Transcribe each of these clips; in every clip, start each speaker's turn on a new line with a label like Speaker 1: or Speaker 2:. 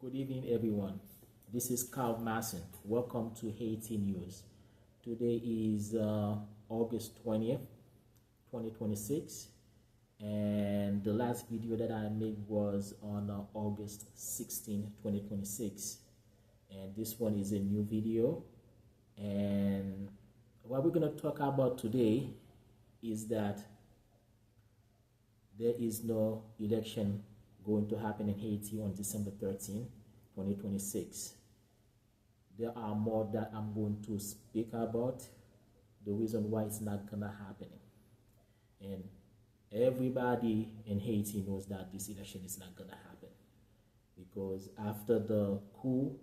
Speaker 1: Good evening, everyone. This is Carl Masson. Welcome to Haiti News. Today is August 20th, 2026, and the last video that I made was on August 16th, 2026. And this one is a new video. And what we're going to talk about today is that there is no election going to happen in Haiti on December 13, 2026. There are more that I'm going to speak about, the reason why it's not gonna happen. And everybody in Haiti knows that this election is not gonna happen, because after the coup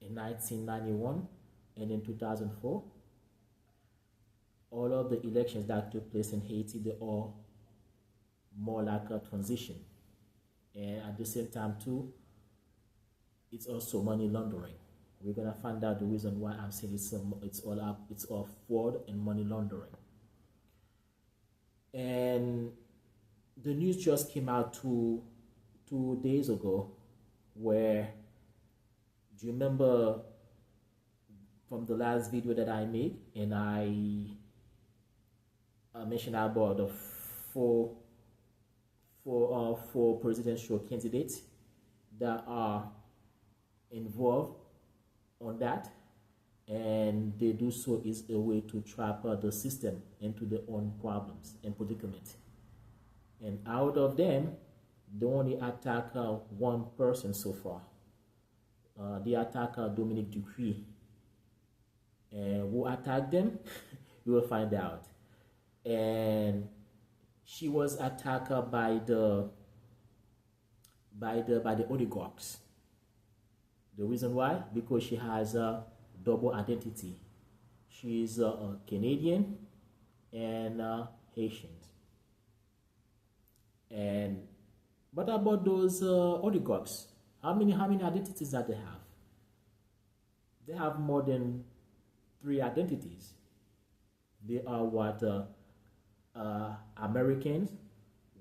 Speaker 1: in 1991 and in 2004, all of the elections that took place in Haiti, they are more like a transition. And at the same time too, it's also money laundering. We're gonna find out the reason why I'm saying it's all fraud and money laundering. And the news just came out two days ago, where, do you remember from the last video that I made, and I mentioned about the four presidential candidates that are involved on that, and they do so is a way to trap the system into their own problems and predicament. And out of them, they only attack one person so far. They attack Dominique Dupuis. And who attacked them? You will find out. And she was attacked by the oligarchs. The reason why? Because she has a double identity. She's a Canadian and Haitian. And what about those oligarchs? How many identities that they have? They have more than 3 identities. They are what? Americans,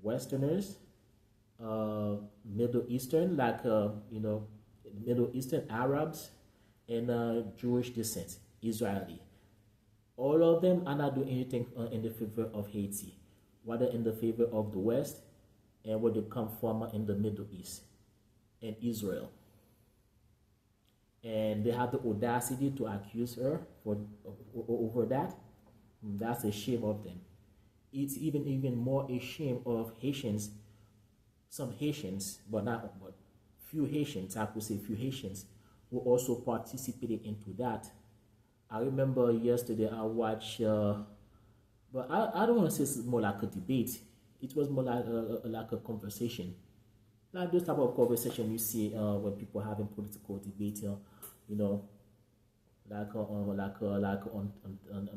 Speaker 1: Westerners, Middle Eastern, like Middle Eastern Arabs, and Jewish descent, Israeli. All of them are not doing anything in the favor of Haiti, rather in the favor of the West, and where they come from in the Middle East and Israel. And they have the audacity to accuse her over that. That's a shame of them. It's even more a shame of Haitians, some Haitians, but few Haitians, I could say few Haitians, who also participated into that. I remember yesterday I watched, but I don't want to say it's more like a debate. It was more like a conversation. Like those type of conversation you see when people having political debate, like on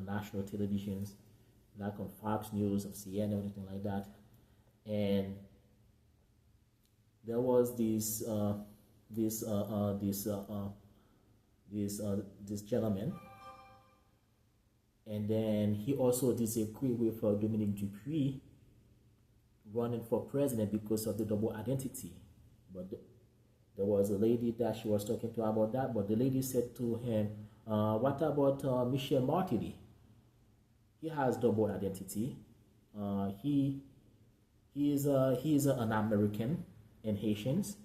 Speaker 1: national televisions, like on Fox News or CNN or anything like that. And there was this gentleman, and then he also disagreed with Dominique Dupuis running for president because of the double identity. But there was a lady that she was talking to about that, but the lady said to him, what about Michel Martelly? He has double identity. He is an American and Haitians.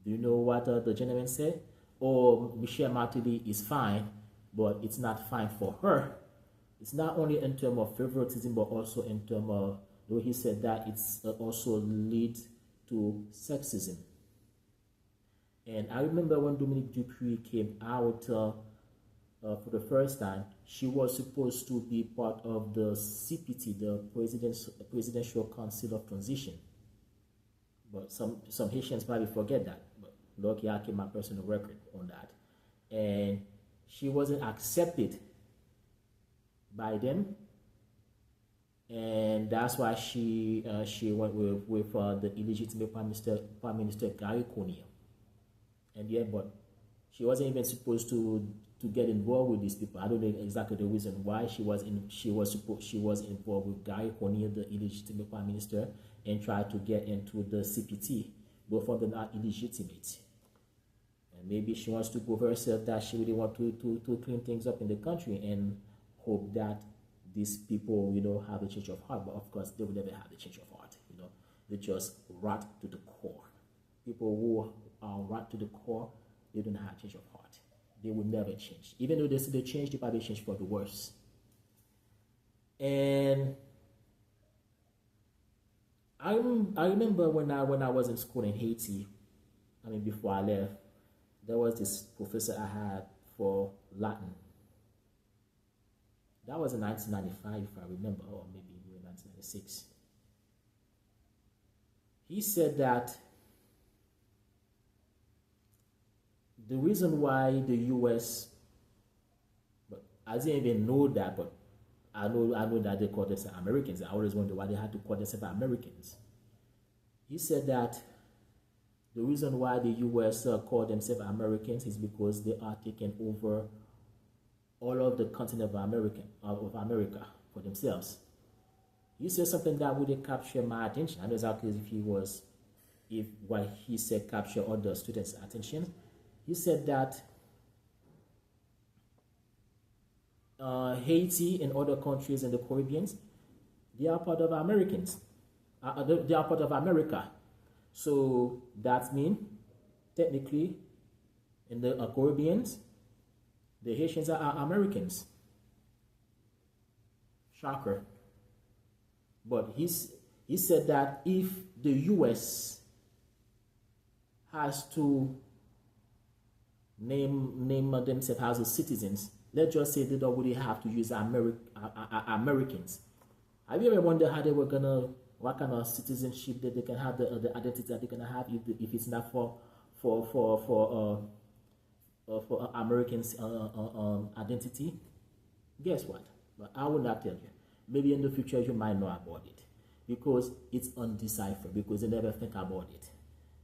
Speaker 1: Do you know what the gentleman said? Oh, Michel Martelly is fine, but it's not fine for her. It's not only in terms of favoritism, but also in terms of, though he said that it's also leads to sexism. And I remember when Dominique Dupuis came out for the first time, she was supposed to be part of the CPT, the Presidential Council of Transition. But some Haitians probably forget that. But lucky I keep my personal record on that. And she wasn't accepted by them. And that's why she went with the illegitimate Prime Minister Gary Conille. And yeah, but she wasn't even supposed to get involved with these people. I don't know exactly the reason why she was involved with Gary Conille, the illegitimate Prime Minister, and tried to get into the CPT. Both of them are illegitimate. maybe she wants to prove herself that she really want to clean things up in the country and hope that these people, have a change of heart. But of course, they will never have a change of heart. They just rot to the core. People who are rot to the core, they don't have a change of heart. They will never change. Even though they say they change, they probably change for the worse. And I remember when I was in school in Haiti, before I left, there was this professor I had for Latin. That was in 1995, if I remember, or maybe 1996. He said that the reason why the U.S., but I didn't even know that, but I know that they call themselves Americans. I always wonder why they had to call themselves Americans. He said that the reason why the U.S. Call themselves Americans is because they are taking over all of the continent of America for themselves. He said something that would capture my attention. I know exactly if what he said captured all the students' attention. He said that Haiti and other countries in the Caribbean, they are part of Americans. They are part of America. So that means, technically, in the Caribbeans, the Haitians are Americans. Shocker. But he said that if the U.S. has to name themselves as the citizens, let's just say they don't really have to use Americans. Have you ever wondered how they were what kind of citizenship that they can have, the identity that they're gonna have if it's not for Americans' identity? Guess what? But I will not tell you. Maybe in the future you might know about it, because it's undeciphered, because they never think about it.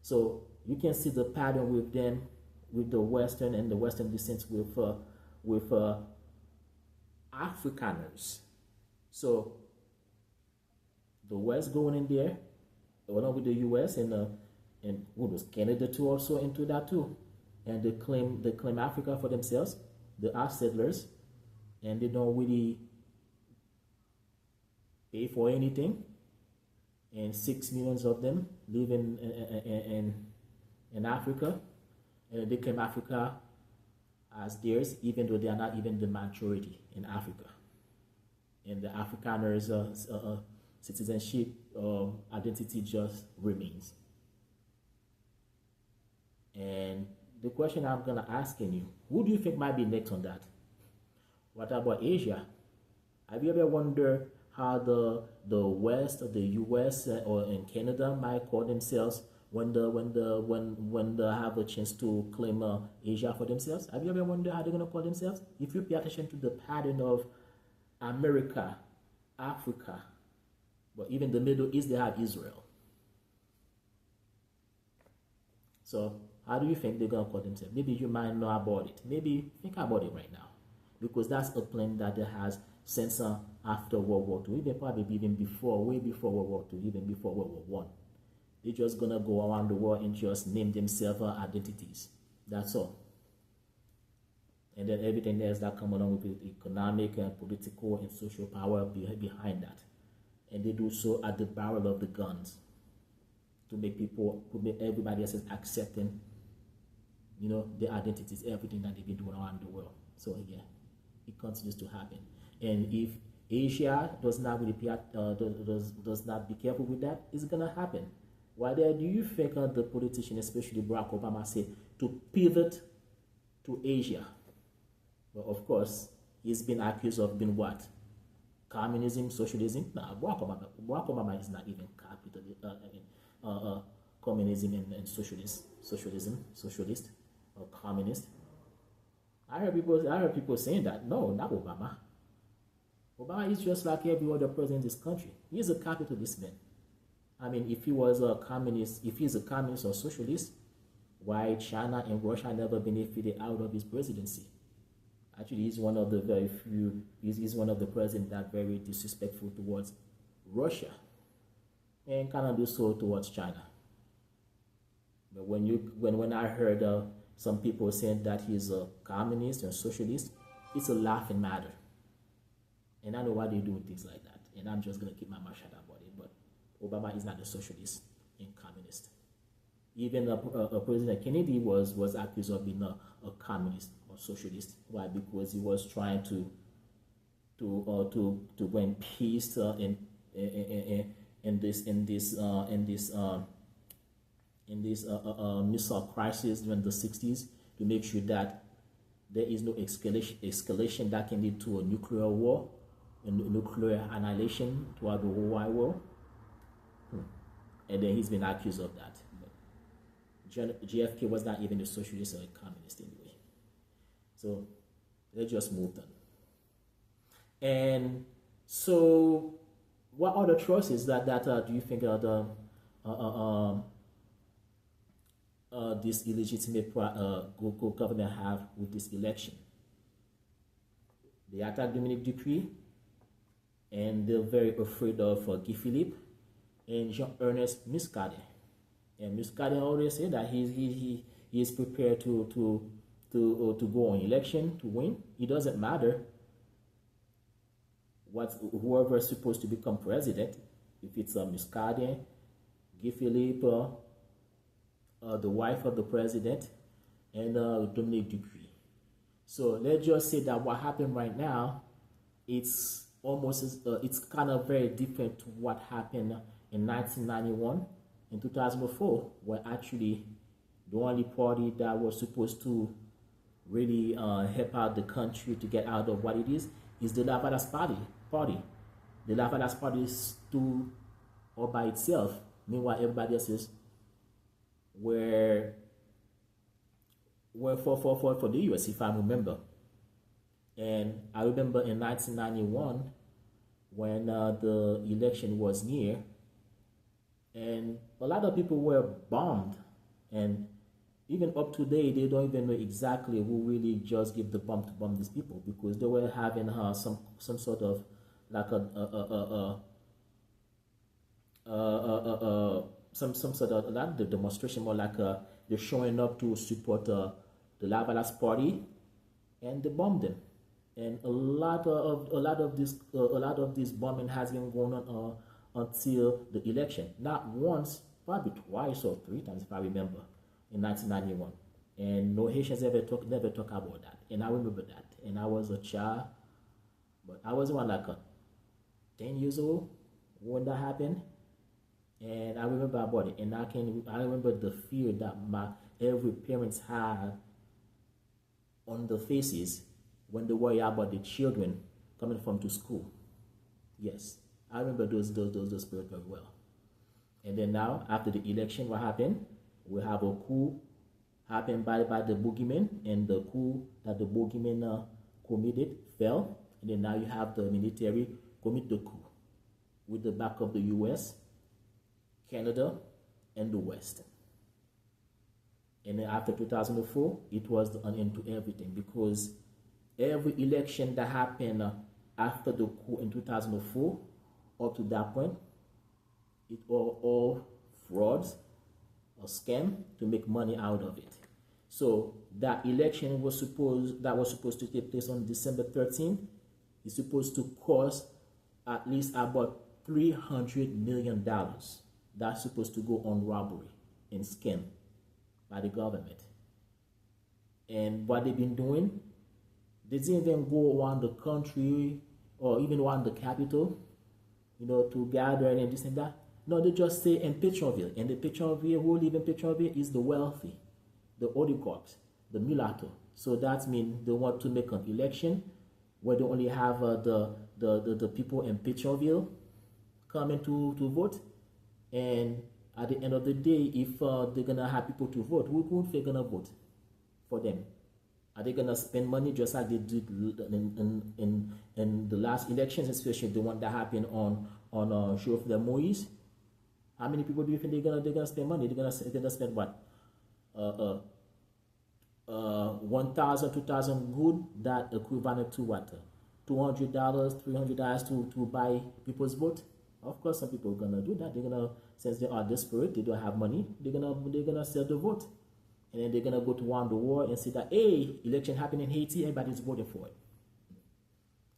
Speaker 1: So you can see the pattern with them, with the Western and the Western descent with Afrikaners. So the West going in there, along with the U.S. and what was Canada too, also into that too, and they claim Africa for themselves. They are settlers, and they don't really pay for anything, and 6 million of them live in Africa, and they claim Africa as theirs, even though they are not even the majority in Africa. And the Afrikaners' citizenship identity just remains. And the question I'm gonna ask you, who do you think might be next on that? What about Asia? Have you ever wondered how the West or the U.S. Or in Canada might call themselves when they have a chance to claim Asia for themselves? Have you ever wondered how they're gonna call themselves? If you pay attention to the pattern of America, Africa, but even the Middle East, they have Israel. So how do you think they're gonna call themselves? Maybe you might know about it. Maybe think about it right now, because that's a plan that they has since after World War II, even probably even before, way before World War II, even before World War I. They're just gonna go around the world and just name themselves identities. That's all. And then everything else that come along with it, economic and political and social power behind that. And they do so at the barrel of the guns to make everybody else accepting, their identities, everything that they've been doing around the world. So again, it continues to happen. And if Asia does not really does not be careful with that, it's gonna happen. Why do you think the politician, especially Barack Obama, said to pivot to Asia? Well, of course, he's been accused of being what? Communism, socialism? No, Barack Obama is not even communism and socialist or communist. I heard people saying that. No, not Obama. Obama is just like every other president in this country. He is a capitalist man. If he was a communist, if he's a communist or socialist, why China and Russia never benefited out of his presidency? Actually, he's one of the very few. He's one of the presidents that very disrespectful towards Russia, and kind of do so towards China. But when I heard some people saying that he's a communist and socialist. It's a laughing matter. And I know why they do things like that. And I'm just going to keep my mouth shut about it. But Obama is not a socialist and communist. Even President Kennedy was accused of being a communist or socialist. Why? Because he was trying to bring peace in this missile crisis during the 60s, to make sure that there is no escalation that can lead to a nuclear war and nuclear annihilation toward the whole wide world. And then he's been accused of that. But JFK was not even a socialist or a communist anyway. So they just moved on. And so, what other choices that do you think this illegitimate government have with this election? They attacked Dominique Dupuy, and they're very afraid of Guy Philippe and Jean-Ernest Muscadet. And Muscadet always said that he is prepared to go on election to win. It doesn't matter whoever is supposed to become president, if it's Muscadet, Guy Philippe, the wife of the president, and Dominique Dupuy. So let's just say that what happened right now, it's kind of very different to what happened in 1991 and 2004, where actually the only party that was supposed to really help out the country to get out of what it is the Lavadas party. The Lavadas party stood all by itself. Meanwhile, everybody else were for the US, if I remember. And I remember in 1991, when the election was near, and a lot of people were bombed, and even up to date, they don't even know exactly who really just gave the bomb to bomb these people, because they were having some sort of like some sort of not the demonstration, more like they're showing up to support the Lavadas party, and they bombed them. And a lot of this bombing has been going on until the election. Not once, probably twice or three times, if I remember, in 1991. And no Haitians never talk about that. And I remember that. And I was a child, but I was around like 10 years old when that happened. And I remember about it. And I remember the fear that every parents had on their faces when they worry about the children coming from to school. Yes, I remember those spirits very well. And then now, after the election, what happened? We have a coup happened by the boogeyman, and the coup that the boogeyman committed fell. And then now you have the military commit the coup with the back of the US, Canada, and the West. And then after 2004, it was an end to everything, because every election that happened after the coup in 2004 up to that point, it all frauds, a scam to make money out of it. So that election was supposed to take place on December 13th. It's supposed to cost at least about $300 million. That's supposed to go on robbery and scam by the government. And what they've been doing, they didn't even go around the country or even around the capital, to gather and this and that. No, they just stay in Petroville. And the Petroville, who live in Petroville is the wealthy, the oligarchs, the mulatto. So that means they want to make an election where they only have the people in Petroville coming to vote. And at the end of the day, if they're going to have people to vote, who they're going to vote for them? Are they going to spend money just like they did in the last elections, especially the one that happened on Jovenel Moïse? How many people do you think they're gonna spend money? They're gonna spend what? 1,000, 2,000 good, that equivalent to what? $200, $300 to buy people's vote? Of course, some people are gonna do that. They're gonna, since they are desperate, they don't have money, they're gonna sell the vote. and then they're gonna go to around the world and say that, hey, election happened in Haiti, everybody's voting for it.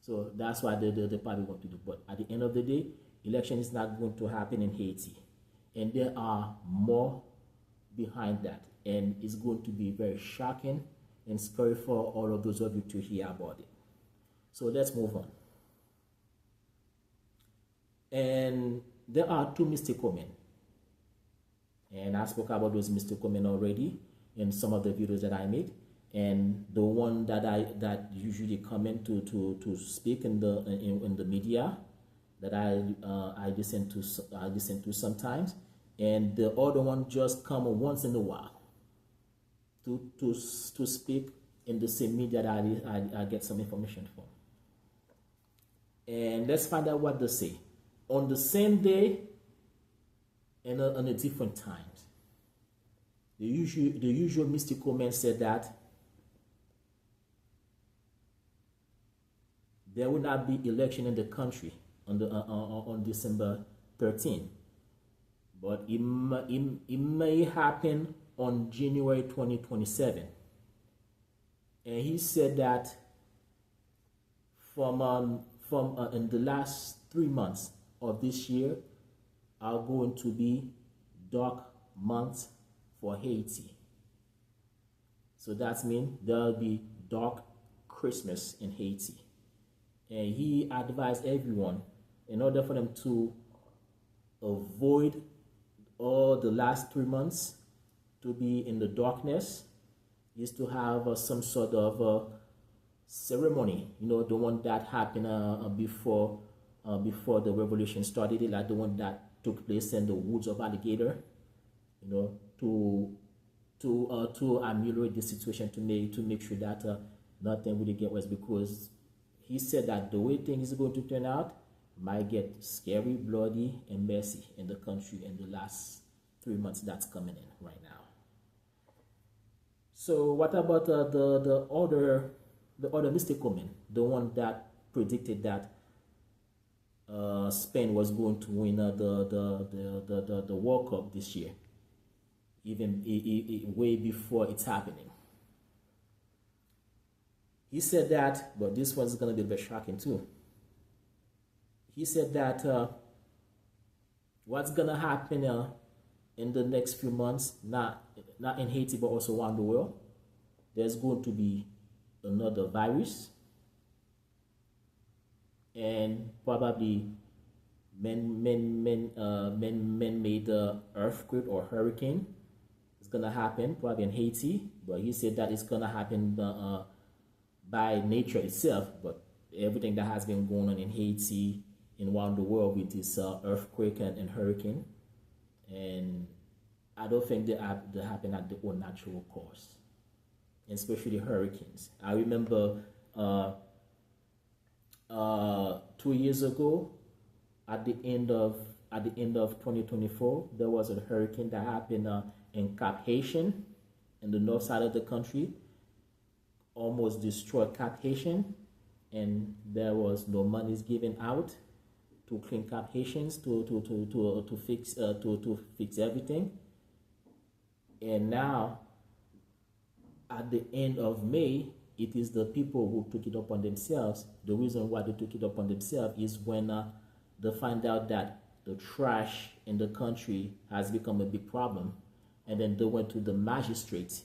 Speaker 1: So that's what they probably want to do. But at the end of the day, election is not going to happen in Haiti, and there are more behind that, and it's going to be very shocking and scary for all of those of you to hear about it. So let's move on. And there are two mystical men, and I spoke about those mystical men already in some of the videos that I made. And the one that usually come in to speak in the media that I listen to sometimes, and the other one just come once in a while to speak in the same media that I get some information from. And let's find out what they say on the same day and on a different times. The usual mystical man said that there will not be election in the country on December 13th, but it may happen on January 2027. And he said that from in the last 3 months of this year are going to be dark months for Haiti. So that means there'll be dark Christmas in Haiti. And he advised everyone, in order for them to avoid all the last 3 months to be in the darkness, is to have some sort of ceremony, the one that happened before the revolution started, like the one that took place in the woods of Alligator, to ameliorate the situation, to make sure that nothing really get worse, because he said that the way things are going to turn out might get scary, bloody, and messy in the country in the last 3 months that's coming in right now. So what about the other mystical man, the one that predicted that Spain was going to win the World Cup this year, even way before it's happening? He said that, but this one's going to be a bit shocking too. He said that what's going to happen in the next few months, not in Haiti, but also around the world, there's going to be another virus, and probably man-made earthquake or hurricane is going to happen, probably in Haiti. But he said that it's going to happen by nature itself, but everything that has been going on in Haiti and around the world with this earthquake and hurricane, and I don't think they happen at their own natural course, and especially hurricanes. I remember 2 years ago, at the end of 2024, there was a hurricane that happened in Cap Haitian, in the north side of the country, almost destroyed Cap Haitian, and there was no monies given out to clean Cap Haitians to fix everything. And now, at the end of May, it is the people who took it upon themselves. The reason why they took it upon themselves is when they find out that the trash in the country has become a big problem, and then they went to the magistrate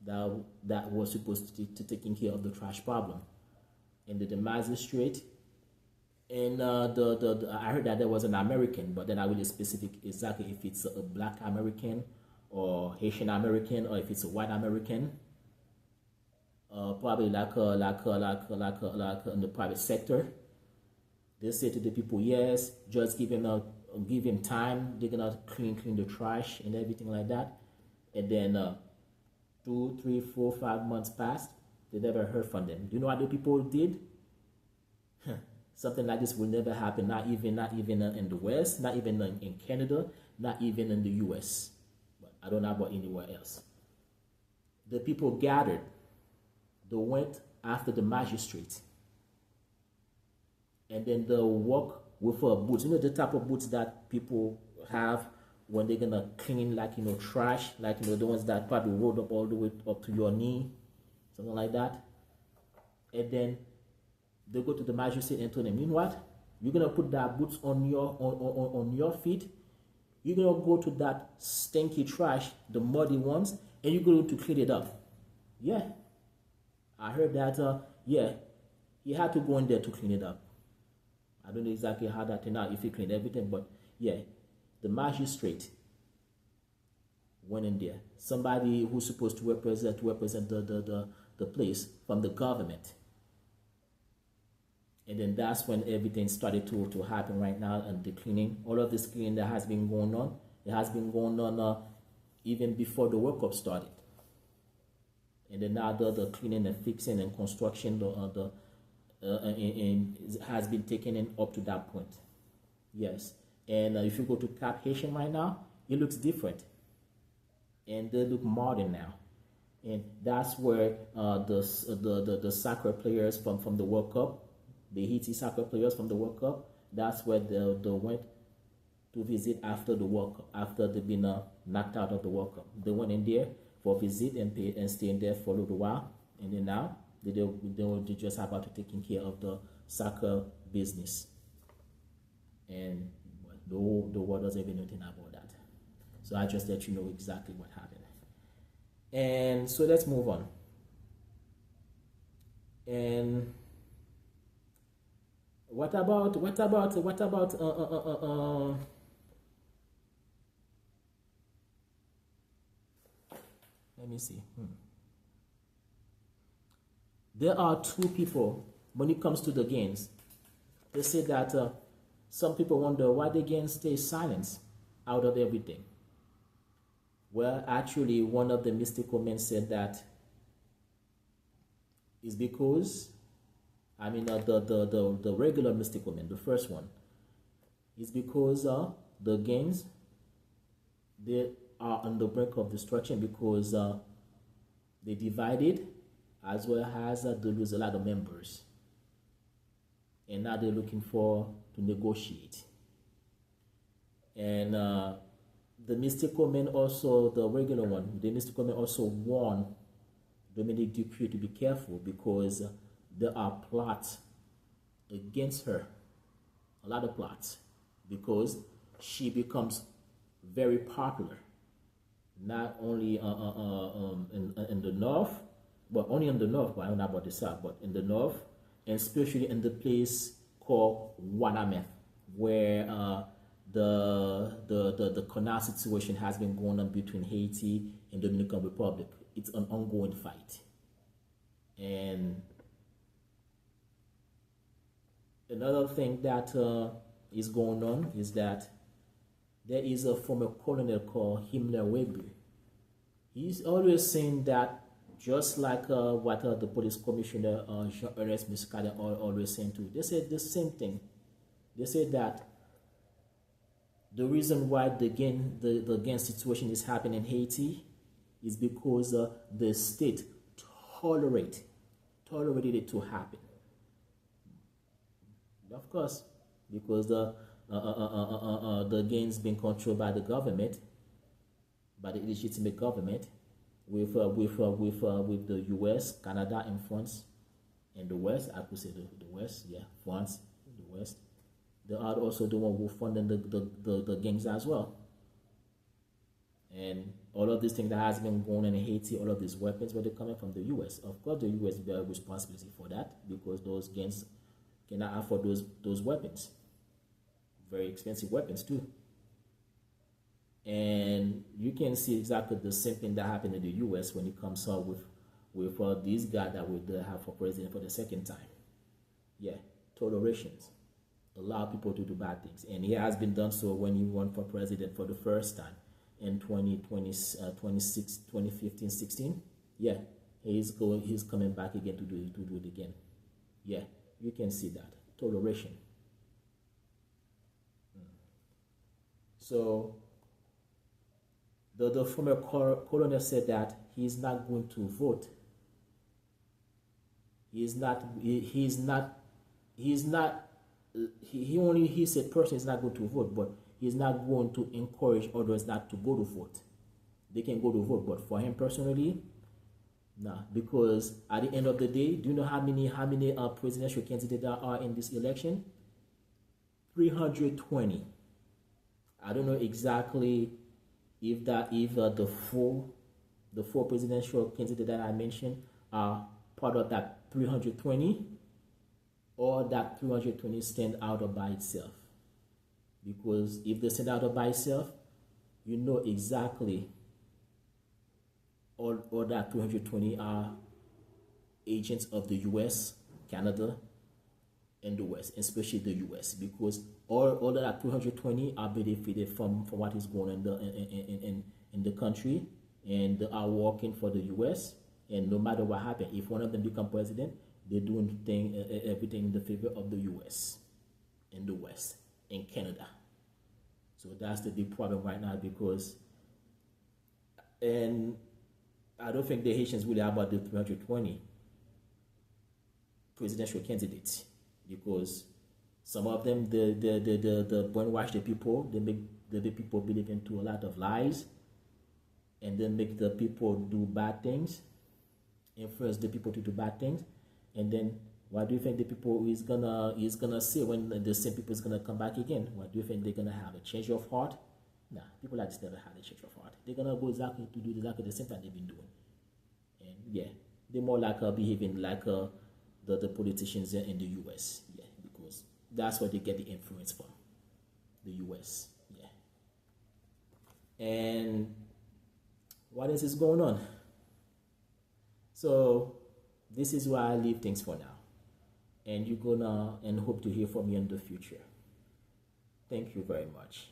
Speaker 1: that was supposed to taking care of the trash problem, and the magistrate, and I heard that there was an American, but then I really specific exactly if it's a black American or Haitian American, or if it's a white American. Probably like in the private sector. They say to the people, yes, just give him time. They're gonna clean the trash and everything like that. And then 2, 3, 4, 5 months passed. They never heard from them. You know what the people did? Something like this will never happen. Not even in the West. Not even in Canada. Not even in the U.S. But I don't know about anywhere else. The people gathered. They went after the magistrate, and then they walk with boots. You know the type of boots that people have when they're gonna clean, like, you know, trash, like, you know, the ones that probably rolled up all the way up to your knee, something like that. And then they go to the magistrate and tell them, you know what, you're gonna put that boots on your feet, you're gonna go to that stinky trash, the muddy ones, and you're going to clean it up. Yeah, I heard that. Yeah, he had to go in there to clean it up. I don't know exactly how that turned out, if he cleaned everything, but yeah, the magistrate went in there. Somebody who's supposed to represent the place from the government. And then that's when everything started to happen right now, and the cleaning, all of this cleaning that has been going on, it has been going on even before the World Cup started. And then now the cleaning and fixing and construction has been taken in up to that point. Yes. And if you go to Cap Haitian right now, it looks different. And they look modern now. And that's where the soccer players from the World Cup, the Haiti soccer players from the World Cup, that's where they went to visit after the World Cup, after they've been knocked out of the World Cup. They went in there for a visit and staying there for a little while. And then now, they just about to taking care of the soccer business. And the world doesn't even know anything about that. So I just let you know exactly what happened. And so let's move on. And what about let me see. There are two people when it comes to the gains. They say that some people wonder why the gains stay silent out of everything. Well, actually, one of the mystical men said that is because, I mean, the regular mystical men, the first one, is because the gains, they are on the brink of destruction because they divided, as well as they lose a lot of members. And now they're looking to negotiate. And the mystical men also, the regular one, the mystical men also warn Dominique Dupuy to be careful because there are plots against her, a lot of plots, because she becomes very popular, not only in the north, but only in the north, but I don't know about the south, but in the north, and especially in the place called Wanameth, where the canal situation has been going on between Haiti and Dominican Republic. It's an ongoing fight. And another thing that is going on is that there is a former colonel called Himmler Weber. He's always saying that, just like what the police commissioner Jean-Ernest Muscadet always saying too. They said the same thing. They said that the reason why the gang situation is happening in Haiti is because the state tolerated it to happen. Of course, because the gangs being controlled by the government, by the illegitimate government, with the U.S., Canada, and France, and the West. I could say the West, yeah, France, the West. They are also the one who funding the gangs as well. And all of these things that has been going on in Haiti, all of these weapons, where they're coming from the U.S. Of course, the U.S. bear responsibility for that because those gangs cannot afford those weapons. Very expensive weapons too. And you can see exactly the same thing that happened in the U.S. when it comes up with these guys that would have for president for the second time. Yeah, tolerations. Allow people to do bad things. And he has been done so when he won for president for the first time in 2015, 16. Yeah, he's coming back again to do it again. Yeah, you can see that. Toleration. So the former colonel said that he's not going to vote. He said personally he's not going to vote, but he's not going to encourage others not to go to vote. They can go to vote, but for him personally, nah. Because at the end of the day, do you know how many presidential candidates there are in this election? 320. I don't know exactly if the four presidential candidates that I mentioned are part of that 320, or that 320 stand out by itself. Because if they stand out by itself, you know exactly all that 320 are agents of the US, Canada, and the West, especially the US, because all of that 220 are benefited from what is going on in the country, and they are working for the US. And no matter what happens, if one of them become president, they're doing everything in the favor of the US, in the West, in Canada. So that's the big problem right now, because, and I don't think the Haitians really are about the 320 presidential candidates, because some of them the brainwash the people. They make the people believe into a lot of lies, and then make the people do bad things, influence the people to do bad things. And then what do you think the people is gonna say when the same people is gonna come back again? What do you think they're gonna have, a change of heart? Nah, people like this never have a change of heart. They're gonna go exactly to do exactly the same thing they've been doing. And yeah, they're more like behaving like the politicians in the US. Yeah, because that's where they get the influence from, the US. Yeah. And what else is going on? So this is where I leave things for now, and you're gonna and hope to hear from me in the future. Thank you very much.